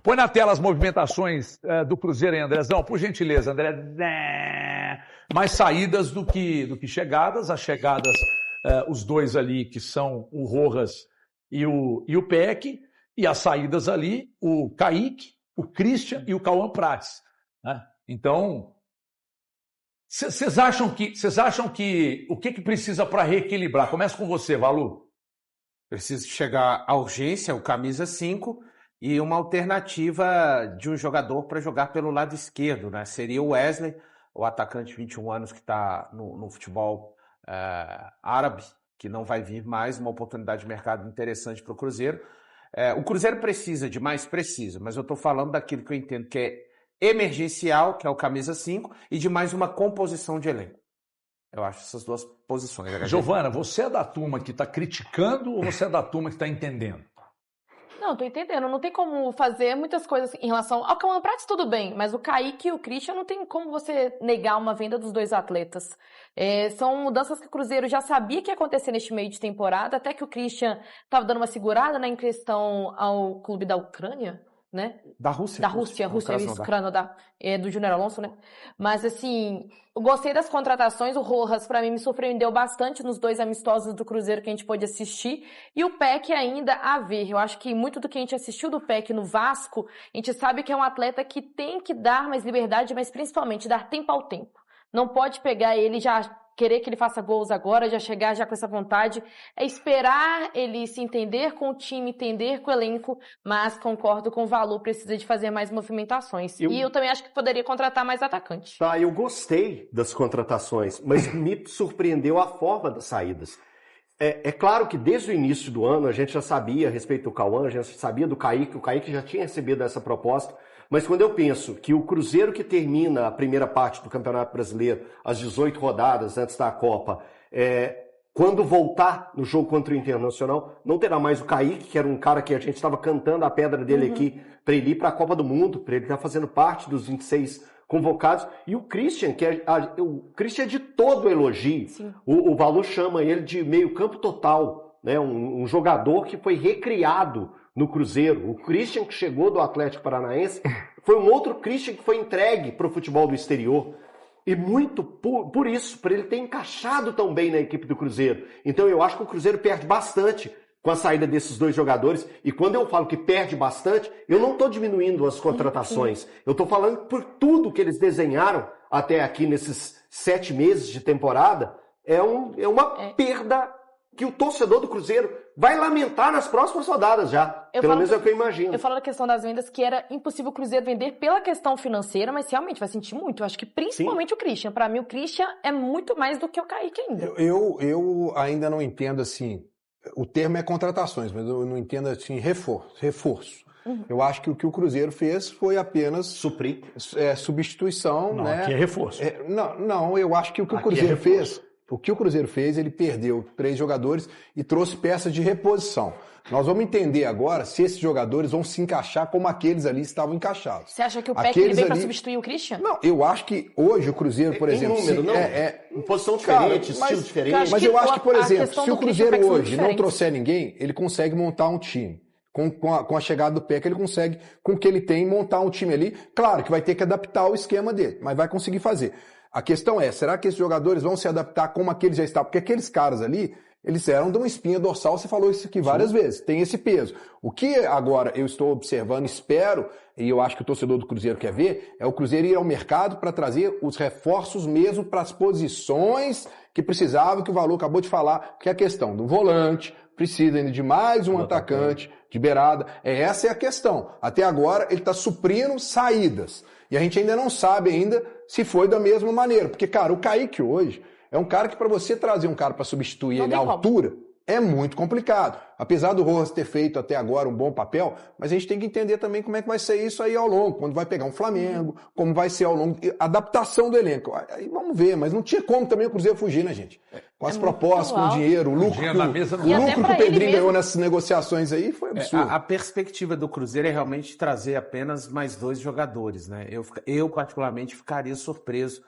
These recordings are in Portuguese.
Põe na tela as movimentações do Cruzeiro, hein, Andrezão? Por gentileza, André. Mais saídas do que chegadas. As chegadas, os dois ali, que são o Rojas e o Peck. E as saídas ali, o Kaique, o Christian e o Cauã Prates. Né? Então, vocês acham que o que precisa para reequilibrar? Começa com você, Valu. Precisa chegar à urgência, o camisa 5, e uma alternativa de um jogador para jogar pelo lado esquerdo, né? Seria o Wesley, o atacante de 21 anos que está no futebol árabe, que não vai vir mais, uma oportunidade de mercado interessante para o Cruzeiro. O Cruzeiro precisa de mais? Precisa, mas eu estou falando daquilo que eu entendo que é emergencial, que é o camisa 5, e de mais uma composição de elenco. Eu acho essas duas posições. Giovana, você é da turma que está criticando ou você é da turma que está entendendo? Não, tô entendendo. Não tem como fazer muitas coisas em relação ao Cauã Prates, tudo bem, mas o Kaique e o Christian não tem como você negar uma venda dos dois atletas. São mudanças que o Cruzeiro já sabia que ia acontecer neste meio de temporada, até que o Christian estava dando uma segurada, né, em questão ao clube da Ucrânia, né? Da Rússia. Da Rússia, isso, do Júnior Alonso, né? Mas, assim, eu gostei das contratações. O Rojas, pra mim, me surpreendeu bastante nos dois amistosos do Cruzeiro que a gente pôde assistir. E o Peck ainda a ver. Eu acho que muito do que a gente assistiu do Peck no Vasco, a gente sabe que é um atleta que tem que dar mais liberdade, mas principalmente dar tempo ao tempo. Não pode pegar ele já querer que ele faça gols agora, já chegar já com essa vontade. É esperar ele se entender com o time, entender com o elenco, mas concordo com o Valu, precisa de fazer mais movimentações. E eu também acho que poderia contratar mais atacante. Tá, eu gostei das contratações, mas me surpreendeu a forma das saídas. É claro que desde o início do ano a gente já sabia a respeito do Cauã, já sabia do Kaique, o Kaique já tinha recebido essa proposta. Mas quando eu penso que o Cruzeiro que termina a primeira parte do Campeonato Brasileiro, as 18 rodadas antes da Copa, quando voltar no jogo contra o Internacional, não terá mais o Kaique, que era um cara que a gente estava cantando a pedra dele aqui, para ele ir para a Copa do Mundo, para ele estar fazendo parte dos 26 convocados. E o Christian, o Christian é de todo elogio. O Valu chama ele de meio campo total, né? Um jogador que foi recriado no Cruzeiro. O Christian que chegou do Atlético Paranaense foi um outro Christian que foi entregue para o futebol do exterior. E muito por isso, por ele ter encaixado tão bem na equipe do Cruzeiro. Então eu acho que o Cruzeiro perde bastante com a saída desses dois jogadores. E quando eu falo que perde bastante, eu não estou diminuindo as contratações. Eu estou falando por tudo que eles desenharam até aqui nesses 7 meses de temporada. É uma perda que o torcedor do Cruzeiro vai lamentar nas próximas rodadas já. Pelo menos é o que eu imagino. Eu falo da questão das vendas, que era impossível o Cruzeiro vender pela questão financeira, mas realmente vai sentir muito. Eu acho que principalmente o Christian. Para mim, o Christian é muito mais do que o Kaique ainda. Eu ainda não entendo, assim, o termo é contratações, mas eu não entendo, assim, reforço. Eu acho que o Cruzeiro fez foi apenas suprir, substituição, não, né? Aqui é reforço. Não, eu acho que o Cruzeiro fez... O que o Cruzeiro fez, ele perdeu 3 jogadores e trouxe peças de reposição. Nós vamos entender agora se esses jogadores vão se encaixar como aqueles ali estavam encaixados. Você acha que o Peck veio para substituir o Christian? Não, eu acho que hoje o Cruzeiro, por exemplo... Em posição diferente, estilo diferente. Mas eu acho que, por exemplo, se o Cruzeiro hoje não trouxer ninguém, ele consegue montar um time. Com a chegada do Peck, ele consegue, com o que ele tem, montar um time ali. Claro que vai ter que adaptar o esquema dele, mas vai conseguir fazer. A questão é, será que esses jogadores vão se adaptar como aqueles já estavam? Porque aqueles caras ali, eles eram de uma espinha dorsal, você falou isso aqui várias vezes, tem esse peso. O que agora eu estou observando, espero, e eu acho que o torcedor do Cruzeiro quer ver, é o Cruzeiro ir ao mercado para trazer os reforços mesmo para as posições que precisava, que o Valu acabou de falar, que é a questão do volante, precisa ainda de mais um atacante de beirada. Essa é a questão. Até agora ele está suprindo saídas. E a gente ainda não sabe ainda se foi da mesma maneira. Porque, cara, o Kaique hoje é um cara que para você trazer um cara para substituir ele à altura é muito complicado. Apesar do Rojas ter feito até agora um bom papel, mas a gente tem que entender também como é que vai ser isso aí ao longo, quando vai pegar um Flamengo, como vai ser ao longo, adaptação do elenco. Aí vamos ver, mas não tinha como também o Cruzeiro fugir, né, gente? Com as propostas, com o dinheiro, o lucro que o Pedrinho ganhou nessas negociações aí foi absurdo. A perspectiva do Cruzeiro é realmente trazer apenas mais 2 jogadores, né? Eu particularmente ficaria surpreso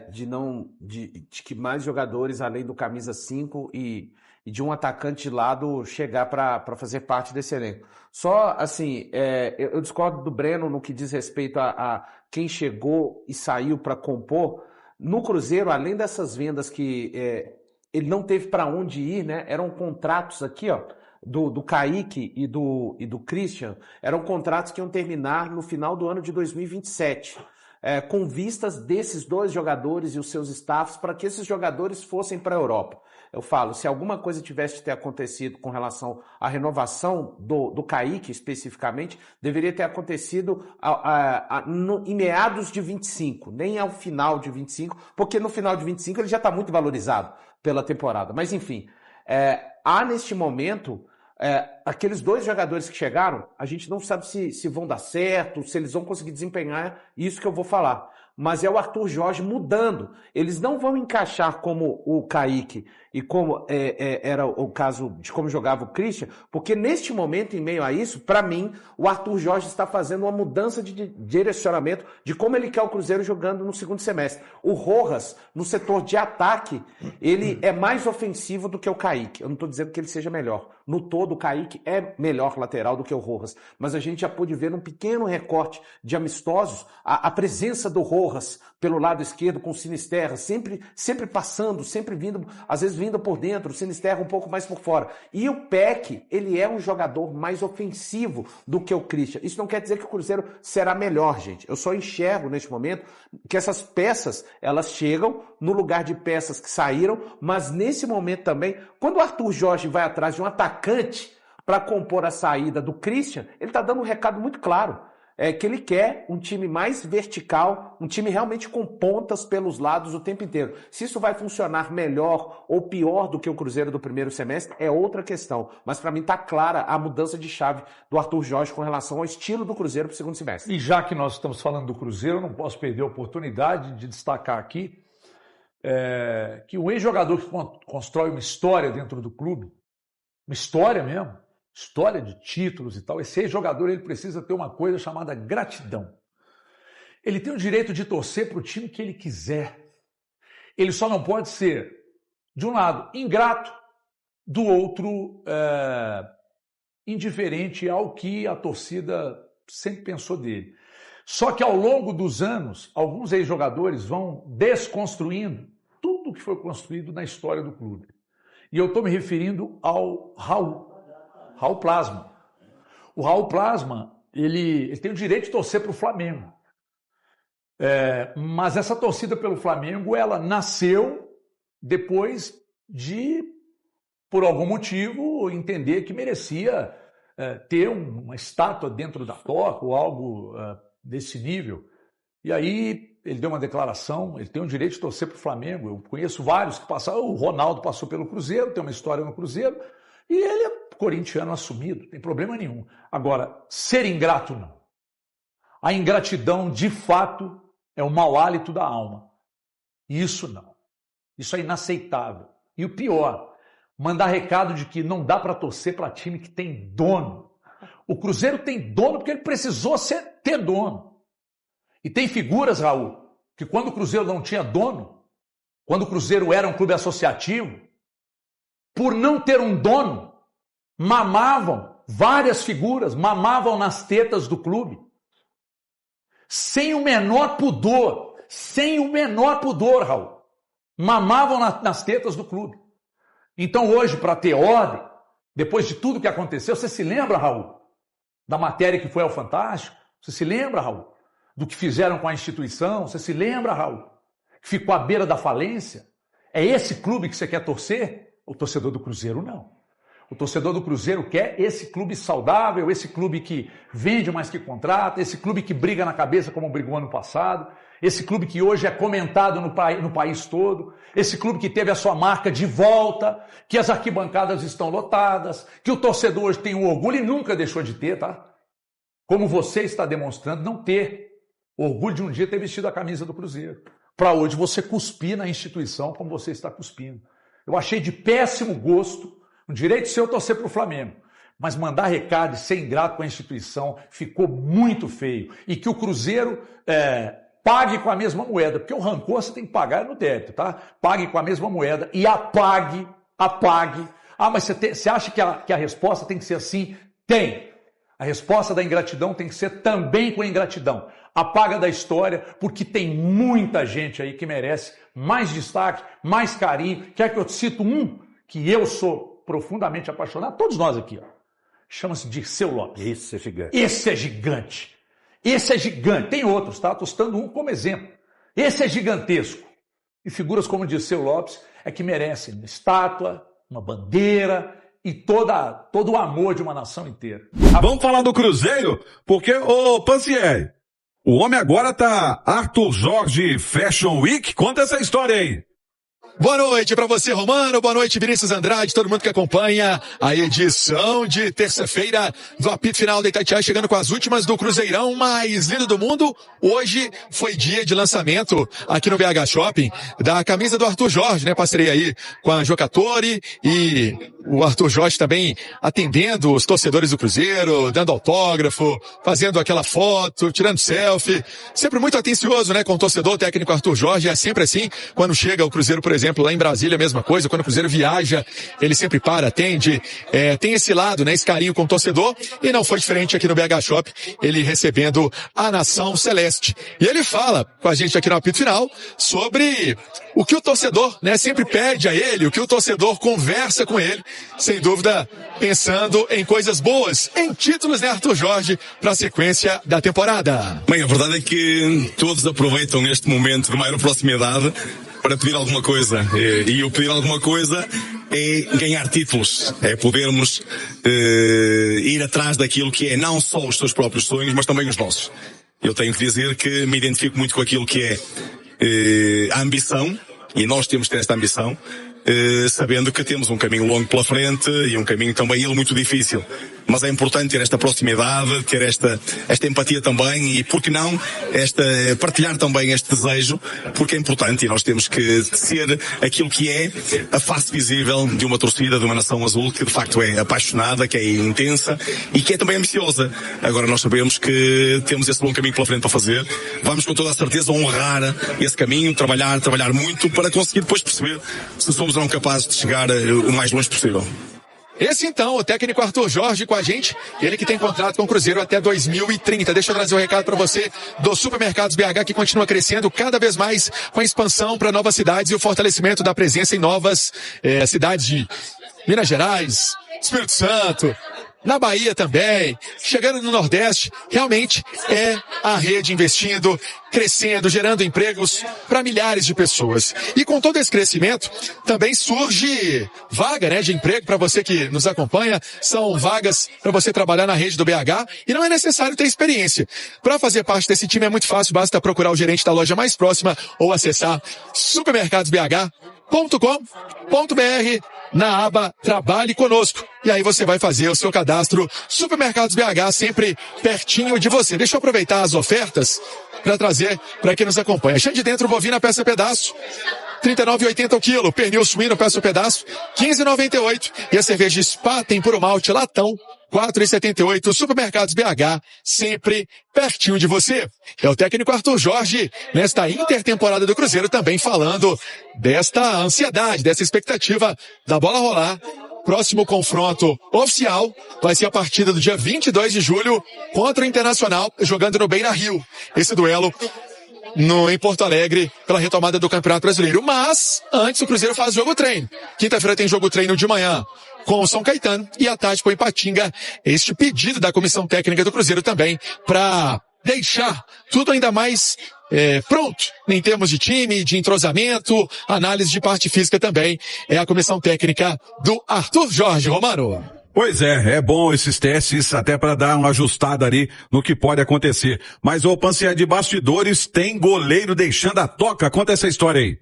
de que mais jogadores, além do camisa 5 e e de um atacante de lado chegar para fazer parte desse elenco. Só, assim, eu discordo do Breno no que diz respeito a quem chegou e saiu para compor. No Cruzeiro, além dessas vendas que ele não teve para onde ir, né? Eram contratos aqui, ó, do Kaique e do Christian, eram contratos que iam terminar no final do ano de 2027. Com vistas desses dois jogadores e os seus staffs para que esses jogadores fossem para a Europa. Eu falo, se alguma coisa tivesse que ter acontecido com relação à renovação do Kaique especificamente, deveria ter acontecido em meados de 25, nem ao final de 25, porque no final de 25 ele já está muito valorizado pela temporada. Mas enfim, há neste momento aqueles dois jogadores que chegaram, a gente não sabe se vão dar certo, se eles vão conseguir desempenhar isso que eu vou falar. Mas é o Arthur Jorge mudando. Eles não vão encaixar como o Kaique e como era o caso de como jogava o Christian, porque neste momento, em meio a isso, para mim, o Arthur Jorge está fazendo uma mudança de direcionamento de como ele quer o Cruzeiro jogando no segundo semestre. O Rojas, no setor de ataque, ele é mais ofensivo do que o Kaique. Eu não estou dizendo que ele seja melhor. No todo, o Kaique é melhor lateral do que o Rojas. Mas a gente já pôde ver num pequeno recorte de amistosos a presença do Rojas pelo lado esquerdo com o Sinisterra, sempre passando, sempre vindo, às vezes vindo por dentro, o Sinisterra um pouco mais por fora. E o Peck, ele é um jogador mais ofensivo do que o Christian. Isso não quer dizer que o Cruzeiro será melhor, gente. Eu só enxergo neste momento que essas peças, elas chegam no lugar de peças que saíram, mas nesse momento também, quando o Arthur Jorge vai atrás de um atacante para compor a saída do Christian, ele está dando um recado muito claro. Que ele quer um time mais vertical, um time realmente com pontas pelos lados o tempo inteiro. Se isso vai funcionar melhor ou pior do que o Cruzeiro do primeiro semestre, é outra questão. Mas para mim está clara a mudança de chave do Arthur Jorge com relação ao estilo do Cruzeiro para o segundo semestre. E já que nós estamos falando do Cruzeiro, eu não posso perder a oportunidade de destacar aqui que o ex-jogador que constrói uma história dentro do clube, uma história mesmo, história de títulos e tal, esse ex-jogador ele precisa ter uma coisa chamada gratidão. Ele tem o direito de torcer para o time que ele quiser. Ele só não pode ser, de um lado, ingrato, do outro, indiferente ao que a torcida sempre pensou dele. Só que ao longo dos anos, alguns ex-jogadores vão desconstruindo tudo que foi construído na história do clube. E eu estou me referindo ao Raul Plasma. O Raul Plasma, ele tem o direito de torcer para o Flamengo. Mas essa torcida pelo Flamengo, ela nasceu depois de, por algum motivo, entender que merecia ter uma estátua dentro da toca ou algo desse nível. E aí ele deu uma declaração, ele tem o direito de torcer para o Flamengo. Eu conheço vários que passaram, o Ronaldo passou pelo Cruzeiro, tem uma história no Cruzeiro, e ele é corintiano assumido, não tem problema nenhum. Agora, ser ingrato não. A ingratidão, de fato, é o mau hálito da alma. Isso não. Isso é inaceitável. E o pior, mandar recado de que não dá para torcer para time que tem dono. O Cruzeiro tem dono porque ele precisou ter dono. E tem figuras, Raul, que quando o Cruzeiro não tinha dono, quando o Cruzeiro era um clube associativo, por não ter um dono, mamavam, várias figuras mamavam nas tetas do clube. Sem o menor pudor, Raul. Mamavam nas tetas do clube. Então hoje, para ter ordem, depois de tudo que aconteceu, você se lembra, Raul, da matéria que foi ao Fantástico? Você se lembra, Raul, do que fizeram com a instituição? Você se lembra, Raul, que ficou à beira da falência? É esse clube que você quer torcer? O torcedor do Cruzeiro não. O torcedor do Cruzeiro quer esse clube saudável, esse clube que vende mais que contrata, esse clube que briga na cabeça como brigou ano passado, esse clube que hoje é comentado no país todo, esse clube que teve a sua marca de volta, que as arquibancadas estão lotadas, que o torcedor hoje tem o orgulho e nunca deixou de ter, tá? Como você está demonstrando não ter orgulho de um dia ter vestido a camisa do Cruzeiro, para hoje você cuspir na instituição como você está cuspindo. Eu achei de péssimo gosto o direito seu torcer para o Flamengo, mas mandar recado e ser ingrato com a instituição ficou muito feio. E que o Cruzeiro pague com a mesma moeda, porque o rancor você tem que pagar no débito, tá? Pague com a mesma moeda e apague Ah, mas você acha que a resposta tem que ser assim? Tem. A resposta da ingratidão tem que ser também com ingratidão. Apaga da história, porque tem muita gente aí que merece mais destaque, mais carinho. Quer que eu cito um que eu sou profundamente apaixonado? Todos nós aqui, ó. Chama-se Dirceu Lopes. Esse é gigante. Esse é gigante. Esse é gigante. Tem outros, tá? Estou citando um como exemplo. Esse é gigantesco. E figuras como Dirceu Lopes é que merecem uma estátua, uma bandeira e todo o amor de uma nação inteira. Vamos falar do Cruzeiro? Porque, ô Pansieri, o homem agora tá Arthur Jorge Fashion Week. Conta essa história aí. Boa noite para você, Romano. Boa noite, Vinícius Andrade, todo mundo que acompanha a edição de terça-feira do apito final da Itatiaia, chegando com as últimas do Cruzeirão mais lindo do mundo. Hoje foi dia de lançamento aqui no BH Shopping da camisa do Arthur Jorge, né? Parceria aí com a Jocatori e o Arthur Jorge também atendendo os torcedores do Cruzeiro, dando autógrafo, fazendo aquela foto, tirando selfie. Sempre muito atencioso, né? Com o torcedor, o técnico Arthur Jorge. É sempre assim. Quando chega o Cruzeiro, por exemplo, lá em Brasília, a mesma coisa. Quando o Cruzeiro viaja, ele sempre para, atende. Tem esse lado, né? Esse carinho com o torcedor. E não foi diferente aqui no BH Shop, ele recebendo a Nação Celeste. E ele fala com a gente aqui no apito final sobre o que o torcedor, né, sempre pede a ele, o que o torcedor conversa com ele, sem dúvida, pensando em coisas boas, em títulos, né, Arthur Jorge, para a sequência da temporada. Bem, a verdade é que todos aproveitam este momento de maior proximidade para pedir alguma coisa. E o pedir alguma coisa é ganhar títulos, é podermos ir atrás daquilo que é não só os seus próprios sonhos, mas também os nossos. Eu tenho que dizer que me identifico muito com aquilo que é a ambição, e nós temos que ter esta ambição, sabendo que temos um caminho longo pela frente e um caminho também ele muito difícil. Mas é importante ter esta proximidade, ter esta empatia também e, por que não, partilhar também este desejo, porque é importante e nós temos que ser aquilo que é a face visível de uma torcida, de uma nação azul que de facto é apaixonada, que é intensa e que é também ambiciosa. Agora nós sabemos que temos esse bom caminho pela frente para fazer. Vamos com toda a certeza honrar esse caminho, trabalhar muito para conseguir depois perceber se somos ou não capazes de chegar o mais longe possível. Esse então, o técnico Arthur Jorge com a gente, ele que tem contrato com o Cruzeiro até 2030. Deixa eu trazer um recado para você do Supermercados BH, que continua crescendo cada vez mais com a expansão para novas cidades e o fortalecimento da presença em novas cidades de Minas Gerais, Espírito Santo, na Bahia também, chegando no Nordeste. Realmente é a rede investindo, crescendo, gerando empregos para milhares de pessoas. E com todo esse crescimento, também surge vaga, né, de emprego para você que nos acompanha. São vagas para você trabalhar na rede do BH e não é necessário ter experiência. Para fazer parte desse time é muito fácil, basta procurar o gerente da loja mais próxima ou acessar supermercadosbh.com.br na aba Trabalhe Conosco. E aí você vai fazer o seu cadastro. Supermercados BH, sempre pertinho de você. Deixa eu aproveitar as ofertas para trazer para quem nos acompanha. Chã de dentro bovina peça pedaço, R$ 39,80 o quilo. Pernil suíno peça pedaço, R$ 15,98. E a cerveja Spa tem puro malte latão, R$ 4,78. Supermercados BH, sempre pertinho de você. É o técnico Arthur Jorge, nesta intertemporada do Cruzeiro, também falando desta ansiedade, dessa expectativa da bola rolar. Próximo confronto oficial vai ser a partida do dia 22 de julho contra o Internacional, jogando no Beira-Rio. Esse duelo em Porto Alegre, pela retomada do Campeonato Brasileiro. Mas, antes o Cruzeiro faz jogo-treino. Quinta-feira tem jogo-treino de manhã com o São Caetano e à tarde com o Ipatinga. Este pedido da comissão técnica do Cruzeiro também para deixar tudo ainda mais pronto em termos de time, de entrosamento, análise de parte física também. É a comissão técnica do Arthur Jorge, Romano. Pois é bom esses testes até para dar uma ajustada ali no que pode acontecer. Mas o Pansieri, de bastidores, tem goleiro deixando a toca. Conta essa história aí.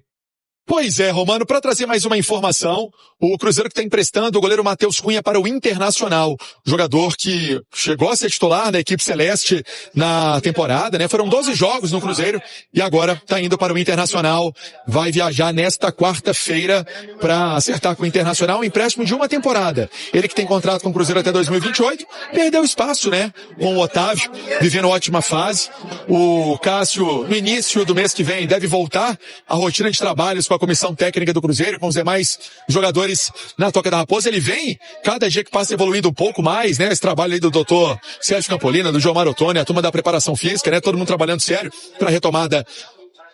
Pois é, Romano, para trazer mais uma informação, o Cruzeiro que está emprestando o goleiro Matheus Cunha para o Internacional, jogador que chegou a ser titular da equipe celeste na temporada, né? Foram 12 jogos no Cruzeiro e agora está indo para o Internacional, vai viajar nesta quarta-feira para acertar com o Internacional um empréstimo de uma temporada. Ele que tem contrato com o Cruzeiro até 2028, perdeu espaço, né? Com o Otávio, vivendo ótima fase. O Cássio, no início do mês que vem, deve voltar à rotina de trabalhos com a comissão técnica do Cruzeiro, com os demais jogadores na Toca da Raposa. Ele vem, cada dia que passa, evoluindo um pouco mais, né? Esse trabalho aí do doutor Sérgio Campolina, do João Marotone, a turma da preparação física, né? Todo mundo trabalhando sério para a retomada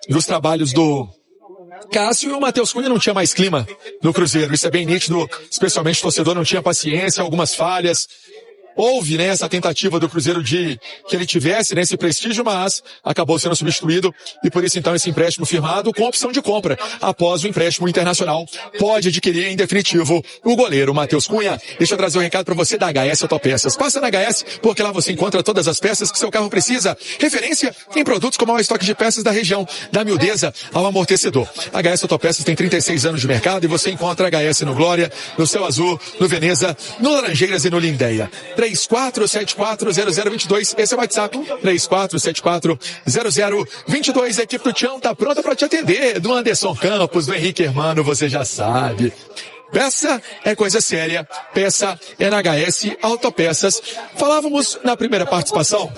dos trabalhos do Cássio. E o Matheus Cunha não tinha mais clima no Cruzeiro. Isso é bem nítido, especialmente o torcedor não tinha paciência, algumas falhas. Houve, né, essa tentativa do Cruzeiro de que ele tivesse, né, esse prestígio, mas acabou sendo substituído e por isso então esse empréstimo firmado com opção de compra. Após o empréstimo internacional, pode adquirir em definitivo o goleiro Matheus Cunha. Deixa eu trazer um recado para você da HS Autopeças. Passa na HS, porque lá você encontra todas as peças que seu carro precisa. Referência em produtos com o maior estoque de peças da região, da miudeza ao amortecedor. A HS Autopeças tem 36 anos de mercado e você encontra a HS no Glória, no Céu Azul, no Veneza, no Laranjeiras e no Lindeia. 34740022, esse é o WhatsApp, 34740022. A equipe do Tião tá pronta para te atender, do Anderson Campos, do Henrique Hermano, você já sabe. Peça é coisa séria, peça é na HS Autopeças. Falávamos na primeira participação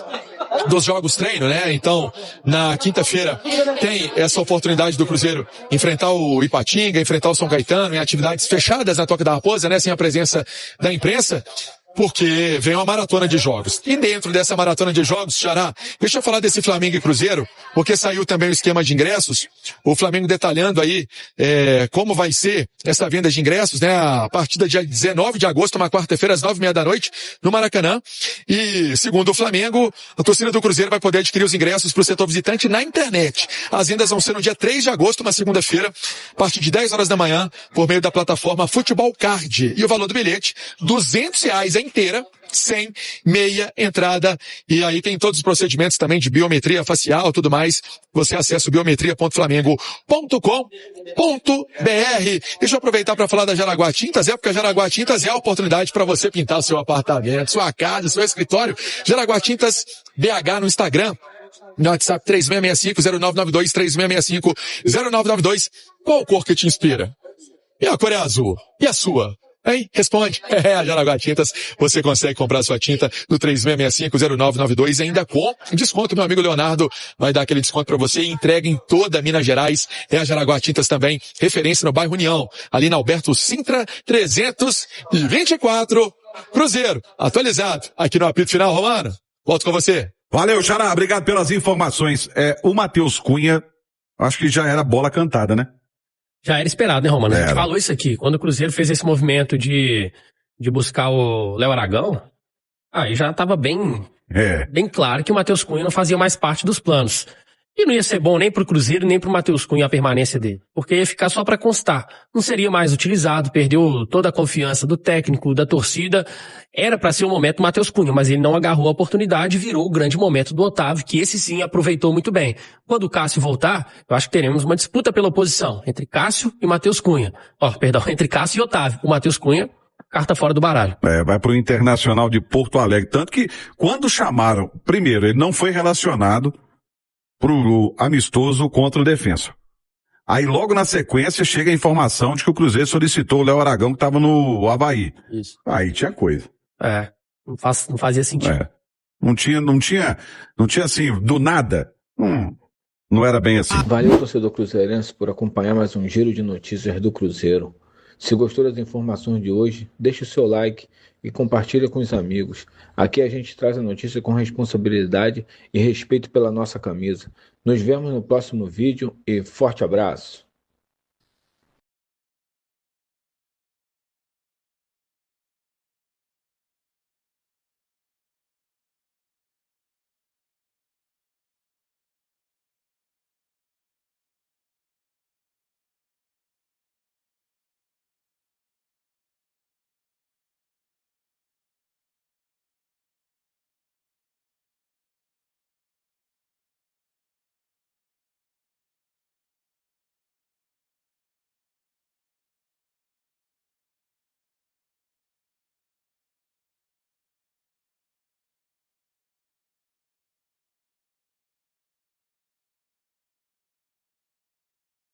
dos jogos treino, né? Então, na quinta-feira tem essa oportunidade do Cruzeiro enfrentar o Ipatinga, enfrentar o São Caetano em atividades fechadas na Toca da Raposa, né? Sem a presença da imprensa. Porque vem uma maratona de jogos. E dentro dessa maratona de jogos, Xará, deixa eu falar desse Flamengo e Cruzeiro, porque saiu também o esquema de ingressos. O Flamengo detalhando aí como vai ser essa venda de ingressos, né? A partida dia 19 de agosto, uma quarta-feira, às 9h30 da noite, no Maracanã. E, segundo o Flamengo, a torcida do Cruzeiro vai poder adquirir os ingressos para o setor visitante na internet. As vendas vão ser no dia 3 de agosto, uma segunda-feira, a partir de 10 horas da manhã, por meio da plataforma Futebol Card. E o valor do bilhete, R$200 inteira, sem meia entrada. E aí tem todos os procedimentos também de biometria facial, tudo mais. Você acessa o biometria.flamengo.com.br. Deixa eu aproveitar para falar da Jaraguá Tintas, porque a Jaraguá Tintas é a oportunidade para você pintar seu apartamento, sua casa, seu escritório. Jaraguá Tintas BH no Instagram. No WhatsApp 3665-0992, 3665-0992. Qual cor que te inspira? E a cor é azul. E a sua? Hein? Responde. A Jaraguá Tintas, você consegue comprar sua tinta no 3665-0992 ainda com desconto. Meu amigo Leonardo vai dar aquele desconto para você e entrega em toda Minas Gerais. É a Jaraguá Tintas também, referência no bairro União, ali na Alberto Sintra 324, Cruzeiro, atualizado aqui no apito final. Romano, volto com você. Valeu, Xará, obrigado pelas informações. O Matheus Cunha, acho que já era bola cantada, né? Já era esperado, né, Romano? A gente falou isso aqui. Quando o Cruzeiro fez esse movimento de buscar o Léo Aragão, aí já estava bem claro que o Matheus Cunha não fazia mais parte dos planos. E não ia ser bom nem pro Cruzeiro, nem pro Matheus Cunha a permanência dele. Porque ia ficar só para constar. Não seria mais utilizado, perdeu toda a confiança do técnico, da torcida. Era para ser o momento do Matheus Cunha, mas ele não agarrou a oportunidade e virou o grande momento do Otávio, que esse sim aproveitou muito bem. Quando o Cássio voltar, eu acho que teremos uma disputa pela oposição entre Cássio e Matheus Cunha. Entre Cássio e Otávio. O Matheus Cunha, carta fora do baralho. Vai pro Internacional de Porto Alegre. Tanto que, quando chamaram, primeiro, ele não foi relacionado pro amistoso contra o Defensa. Aí logo na sequência chega a informação de que o Cruzeiro solicitou o Léo Aragão que estava no Avaí. Isso. Aí tinha coisa. Não fazia sentido. Não tinha assim, do nada. Não era bem assim. Valeu, torcedor cruzeirense, por acompanhar mais um giro de notícias do Cruzeiro. Se gostou das informações de hoje, deixe o seu like e compartilhe com os amigos. Aqui a gente traz a notícia com responsabilidade e respeito pela nossa camisa. Nos vemos no próximo vídeo e forte abraço.